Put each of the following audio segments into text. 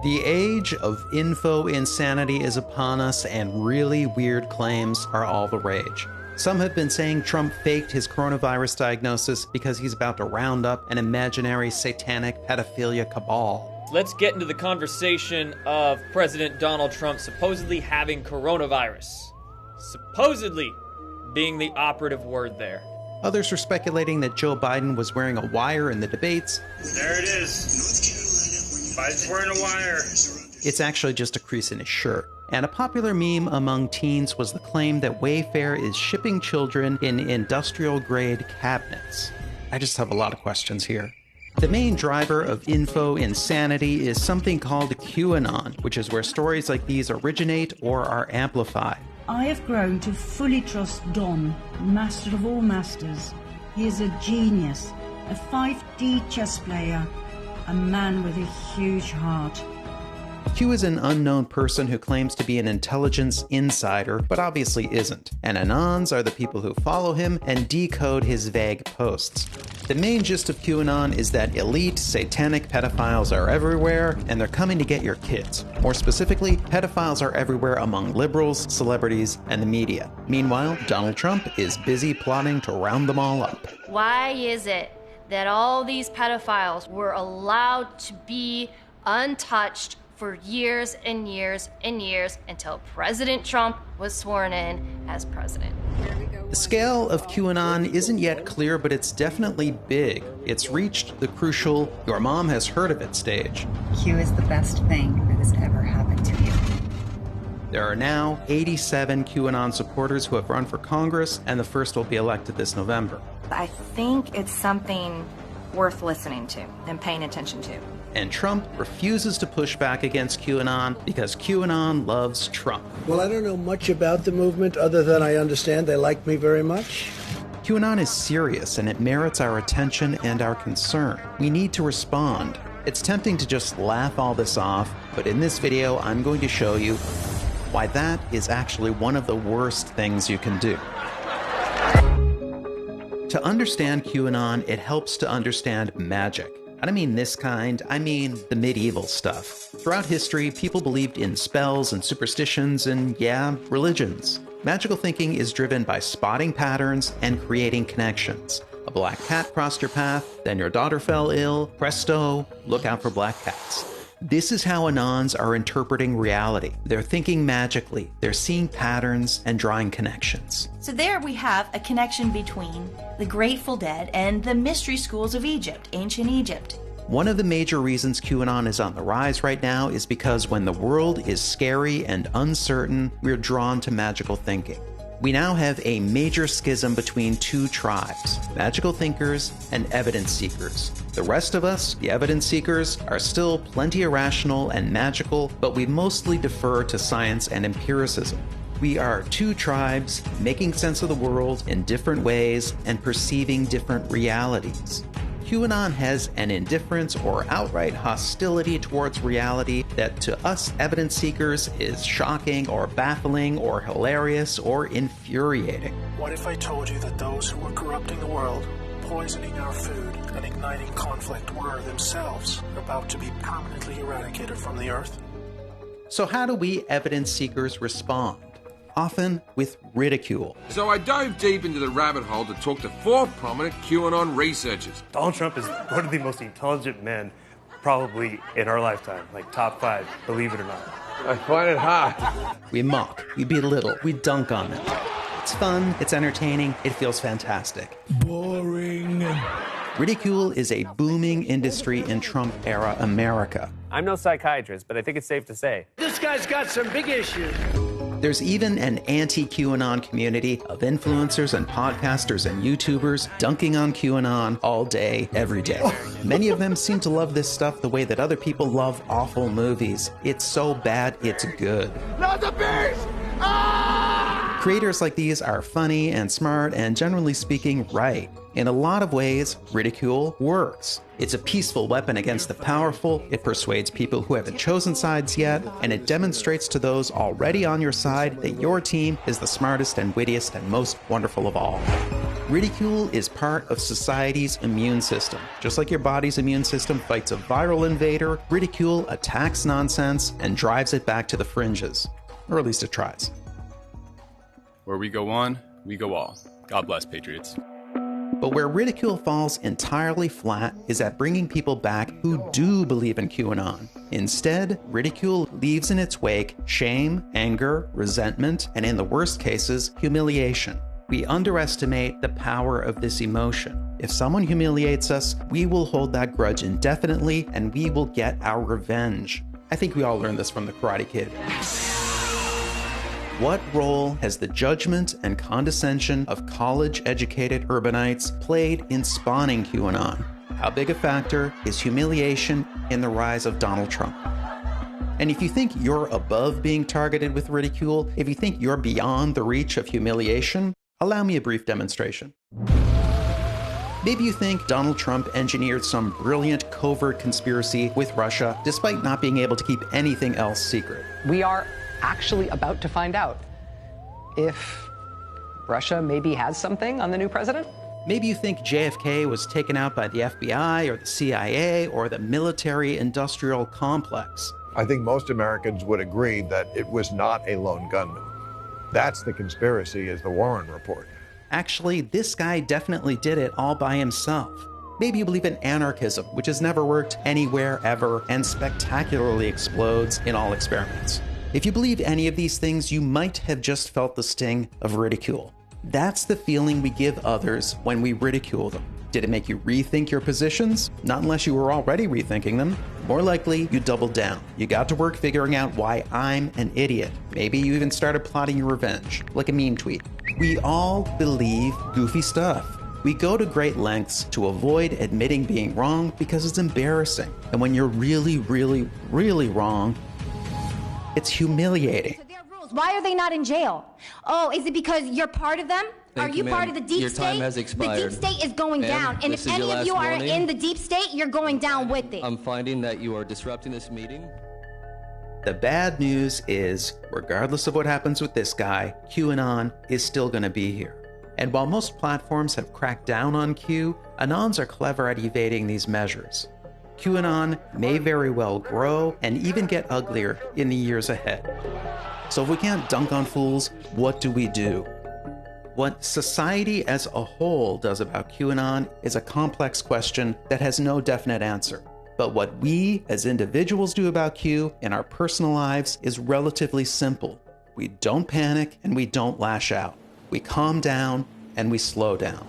The age of info insanity is upon us, and really weird claims are all the rage. Some have been saying Trump faked his coronavirus diagnosis because he's about to round up an imaginary satanic pedophilia cabal. Let's get into the conversation of President Donald Trump supposedly having coronavirus. Supposedly being the operative word there. Others are speculating that Joe Biden was wearing a wire in the debates. There it is. Biden's wearing a wire. It's actually just a crease in his shirt. And a popular meme among teens was the claim that Wayfair is shipping children in industrial-grade cabinets. I just have a lot of questions here. The main driver of info insanity is something called QAnon, which is where stories like these originate or are amplified. I have grown to fully trust Don, master of all masters. He is a genius, a 5D chess player, a man with a huge heart. Q is an unknown person who claims to be an intelligence insider, but obviously isn't. And Anons are the people who follow him and decode his vague posts. The main gist of QAnon is that elite, satanic pedophiles are everywhere, and they're coming to get your kids. More specifically, pedophiles are everywhere among liberals, celebrities, and the media. Meanwhile, Donald Trump is busy plotting to round them all up. Why is it that all these pedophiles were allowed to be untouched for years and years and years until President Trump was sworn in as president? The scale of QAnon isn't yet clear, but it's definitely big. It's reached the crucial "your mom has heard of it" stage. Q is the best thing that has ever happened to you. There are now 87 QAnon supporters who have run for Congress, and the first will be elected this November. I think it's something worth listening to and paying attention to. And Trump refuses to push back against QAnon because QAnon loves Trump. Well, I don't know much about the movement other than I understand they like me very much. QAnon is serious, and it merits our attention and our concern. We need to respond. It's tempting to just laugh all this off, but in this video, I'm going to show you why that is actually one of the worst things you can do. To understand QAnon, it helps to understand magic. I don't mean this kind, I mean the medieval stuff. Throughout history, people believed in spells and superstitions and, yeah, religions. Magical thinking is driven by spotting patterns and creating connections. A black cat crossed your path, then your daughter fell ill, presto, look out for black cats. This is how Anons are interpreting reality. They're thinking magically, they're seeing patterns and drawing connections. So there we have a connection between the Grateful Dead and the mystery schools of Egypt, ancient Egypt. One of the major reasons QAnon is on the rise right now is because when the world is scary and uncertain, we're drawn to magical thinking. We now have a major schism between two tribes, magical thinkers and evidence seekers. The rest of us, the evidence seekers, are still plenty irrational and magical, but we mostly defer to science and empiricism. We are two tribes making sense of the world in different ways and perceiving different realities. QAnon has an indifference or outright hostility towards reality that to us evidence seekers is shocking or baffling or hilarious or infuriating. What if I told you that those who were corrupting the world, poisoning our food, and igniting conflict were themselves about to be permanently eradicated from the earth? So how do we evidence seekers respond? Often with ridicule. So I dove deep into the rabbit hole to talk to 4 prominent QAnon researchers. Donald Trump is one of the most intelligent men probably in our lifetime, like top 5, believe it or not. I find it hard. We mock, we belittle, we dunk on them. It's fun, it's entertaining, it feels fantastic. Boring. Ridicule is a booming industry in Trump-era America. I'm no psychiatrist, but I think it's safe to say This guy's got some big issues. There's even an anti-QAnon community of influencers and podcasters and YouTubers dunking on QAnon all day, every day. Many of them seem to love this stuff the way that other people love awful movies. It's so bad, it's good. Not the beast! Ah! Creators like these are funny and smart and, generally speaking, right. In a lot of ways, ridicule works. It's a peaceful weapon against the powerful, it persuades people who haven't chosen sides yet, and it demonstrates to those already on your side that your team is the smartest and wittiest and most wonderful of all. Ridicule is part of society's immune system. Just like your body's immune system fights a viral invader, ridicule attacks nonsense and drives it back to the fringes. Or at least it tries. Where we go one, we go all. God bless, Patriots. But where ridicule falls entirely flat is at bringing people back who do believe in QAnon. Instead, ridicule leaves in its wake shame, anger, resentment, and in the worst cases, humiliation. We underestimate the power of this emotion. If someone humiliates us, we will hold that grudge indefinitely and we will get our revenge. I think we all learned this from the Karate Kid. What role has the judgment and condescension of college-educated urbanites played in spawning QAnon? How big a factor is humiliation in the rise of Donald Trump? And if you think you're above being targeted with ridicule, if you think you're beyond the reach of humiliation, allow me a brief demonstration. Maybe you think Donald Trump engineered some brilliant covert conspiracy with Russia despite not being able to keep anything else secret. We are actually about to find out if Russia maybe has something on the new president. Maybe you think JFK was taken out by the FBI or the CIA or the military-industrial complex. I think most Americans would agree that it was not a lone gunman. That's the conspiracy, is the Warren report. Actually, this guy definitely did it all by himself. Maybe you believe in anarchism, which has never worked anywhere ever and spectacularly explodes in all experiments. If you believe any of these things, you might have just felt the sting of ridicule. That's the feeling we give others when we ridicule them. Did it make you rethink your positions? Not unless you were already rethinking them. More likely, you doubled down. You got to work figuring out why I'm an idiot. Maybe you even started plotting your revenge, like a meme tweet. We all believe goofy stuff. We go to great lengths to avoid admitting being wrong because it's embarrassing. And when you're really, really, really wrong, it's humiliating. Why are they not in jail? Oh, is it because you're part of them? Are you part of the deep state? Your time has expired. The deep state is going down, and if any of you are in the deep state, you're going down with it. I'm finding that you are disrupting this meeting. The bad news is, regardless of what happens with this guy, QAnon is still going to be here. And while most platforms have cracked down on Q, Anons are clever at evading these measures. QAnon may very well grow and even get uglier in the years ahead. So if we can't dunk on fools, what do we do? What society as a whole does about QAnon is a complex question that has no definite answer. But what we as individuals do about Q in our personal lives is relatively simple. We don't panic and we don't lash out. We calm down and we slow down.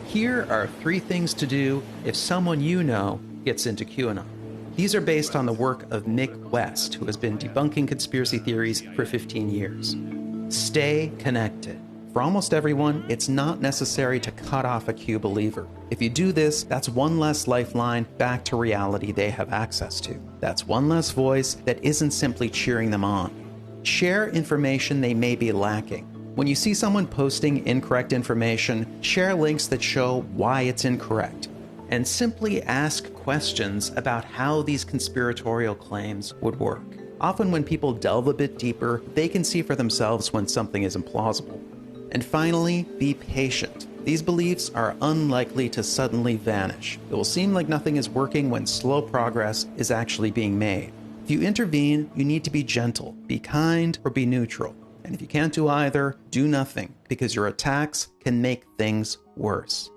Here are 3 things to do if someone you know gets into QAnon. These are based on the work of Mick West, who has been debunking conspiracy theories for 15 years. Stay connected. For almost everyone, it's not necessary to cut off a Q believer. If you do this, that's one less lifeline back to reality they have access to. That's one less voice that isn't simply cheering them on. Share information they may be lacking. When you see someone posting incorrect information, share links that show why it's incorrect. And simply ask questions about how these conspiratorial claims would work. Often when people delve a bit deeper, they can see for themselves when something is implausible. And finally, be patient. These beliefs are unlikely to suddenly vanish. It will seem like nothing is working when slow progress is actually being made. If you intervene, you need to be gentle, be kind, or be neutral. And if you can't do either, do nothing, because your attacks can make things worse.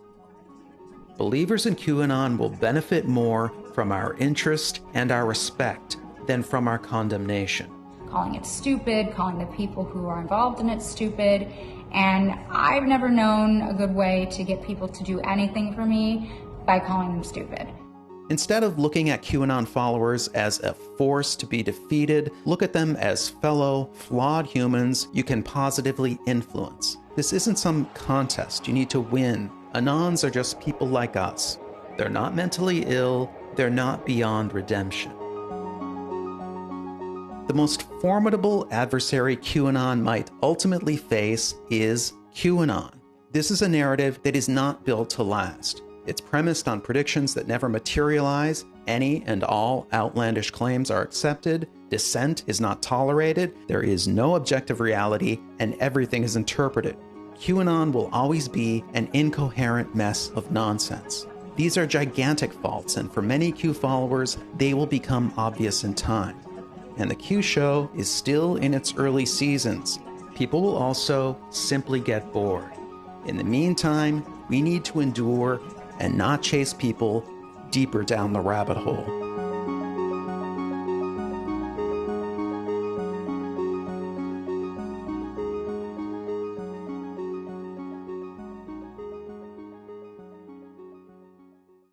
Believers in QAnon will benefit more from our interest and our respect than from our condemnation. Calling it stupid, calling the people who are involved in it stupid, and I've never known a good way to get people to do anything for me by calling them stupid. Instead of looking at QAnon followers as a force to be defeated, look at them as fellow, flawed humans you can positively influence. This isn't some contest you need to win. Anons are just people like us. They're not mentally ill, they're not beyond redemption. The most formidable adversary QAnon might ultimately face is QAnon. This is a narrative that is not built to last. It's premised on predictions that never materialize, any and all outlandish claims are accepted, dissent is not tolerated, there is no objective reality, and everything is interpreted. QAnon will always be an incoherent mess of nonsense. These are gigantic faults, and for many Q followers, they will become obvious in time. And the Q show is still in its early seasons. People will also simply get bored. In the meantime, we need to endure and not chase people deeper down the rabbit hole.